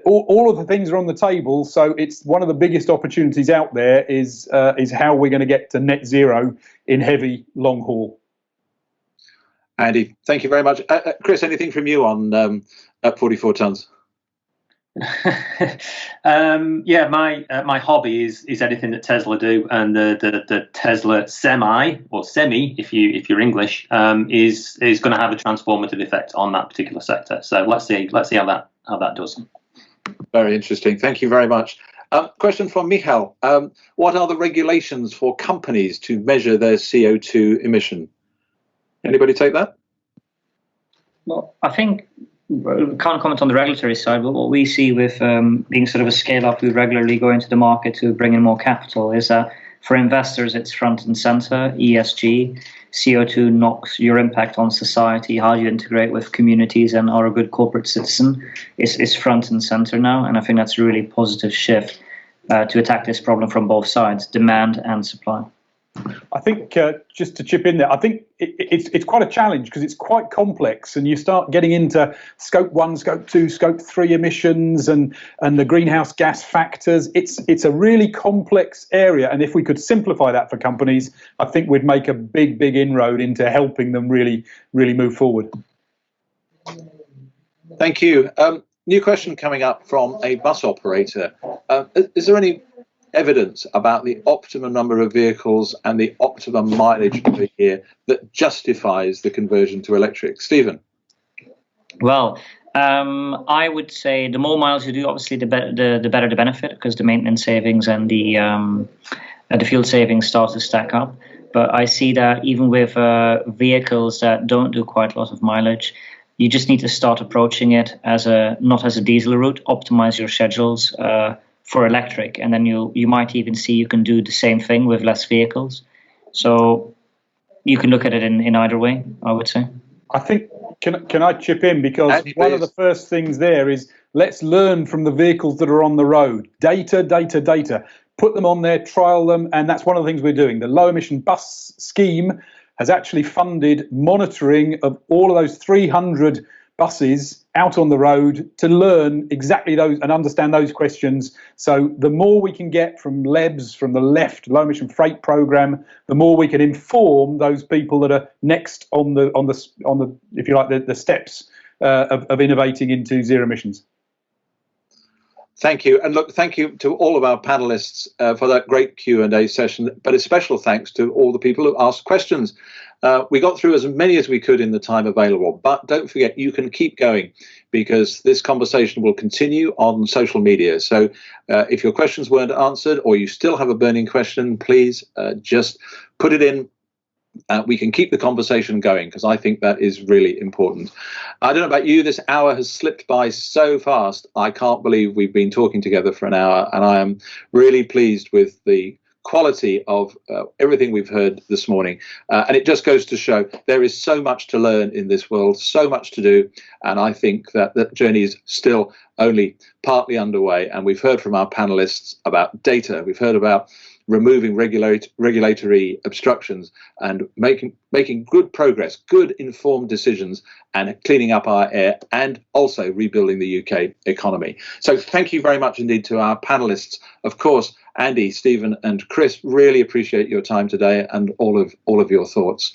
all of the things are on the table. So it's one of the biggest opportunities out there is how we're going to get to net zero in heavy long haul. Andy, thank you very much. Chris, anything from you on at 44 tons? Yeah, my hobby is anything that Tesla do, and the Tesla semi, if you're English, is going to have a transformative effect on that particular sector. So let's see how that does. Very interesting. Thank you very much. Question from Michal. What are the regulations for companies to measure their CO2 emission? Anybody take that? Well, I think can't comment on the regulatory side, but what we see with being sort of a scale-up, we regularly go into the market to bring in more capital, is that for investors, it's front and center, ESG, CO2, NOx, your impact on society, how you integrate with communities and are a good corporate citizen is front and center now. And I think that's a really positive shift to attack this problem from both sides, demand and supply. I think just to chip in there, I think it's quite a challenge because it's quite complex, and you start getting into scope 1, scope 2, scope 3 emissions and the greenhouse gas factors. It's a really complex area, and if we could simplify that for companies, I think we'd make a big inroad into helping them really move forward. Thank you. New question coming up from a bus operator. Is there any evidence about the optimum number of vehicles and the optimum mileage per year that justifies the conversion to electric? Stephen? Well, I would say the more miles you do, obviously, the better the benefit, because the maintenance savings and the fuel savings start to stack up. But I see that even with vehicles that don't do quite a lot of mileage, you just need to start approaching it not as a diesel route, optimize your schedules for electric, and then you might even see you can do the same thing with less vehicles. So you can look at it in either way, I would say. I think, can I chip in? Because Andy, one please. of the first things there is let's learn from the vehicles that are on the road. Data. Put them on there, trial them, and that's one of the things we're doing. The low emission bus scheme has actually funded monitoring of all of those 300 buses out on the road to learn exactly those and understand those questions. So the more we can get from LEBs, from the left low emission freight program, the more we can inform those people that are next on the if you like the steps of innovating into zero emissions. Thank you. And look, thank you to all of our panelists for that great Q&A session, but a special thanks to all the people who asked questions. We got through as many as we could in the time available, but don't forget, you can keep going because this conversation will continue on social media. So if your questions weren't answered or you still have a burning question, please just put it in. We can keep the conversation going because I think that is really important. I don't know about you, this hour has slipped by so fast. I can't believe we've been talking together for an hour, and I am really pleased with the quality of everything we've heard this morning. And it just goes to show there is so much to learn in this world, so much to do. And I think that that journey is still only partly underway. And we've heard from our panelists about data. We've heard about removing regulatory obstructions and making good progress, good informed decisions, and cleaning up our air, and also rebuilding the UK economy. So thank you very much indeed to our panelists. Of course, Andy, Stephen and Chris, really appreciate your time today and all of your thoughts.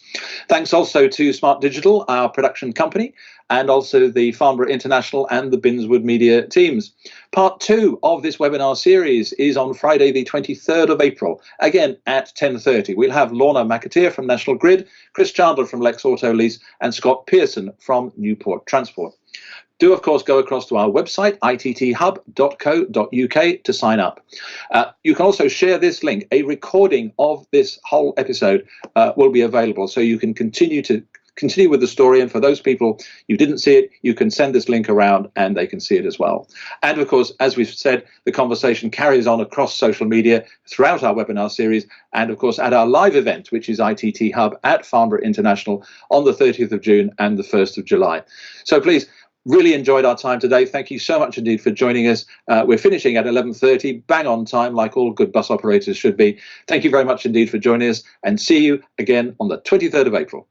Thanks also to Smart Digital, our production company, and also the Farnborough International and the Binswood Media teams. Part 2 of this webinar series is on Friday, the 23rd of April, again at 10:30. We'll have Lorna McAteer from National Grid, Chris Chandler from Lex Auto Lease, and Scott Pearson from Newport Transport. Do, of course, go across to our website, itthub.co.uk, to sign up. You can also share this link. A recording of this whole episode will be available, so you can continue to continue with the story. And for those people who didn't see it, you can send this link around and they can see it as well. And of course, as we've said, the conversation carries on across social media throughout our webinar series, and of course at our live event, which is ITT Hub at Farnborough International on the 30th of June and the 1st of July. So please, really enjoyed our time today. Thank you so much indeed for joining us. We're finishing at 11:30, bang on time, like all good bus operators should be. Thank you very much indeed for joining us, and see you again on the 23rd of April.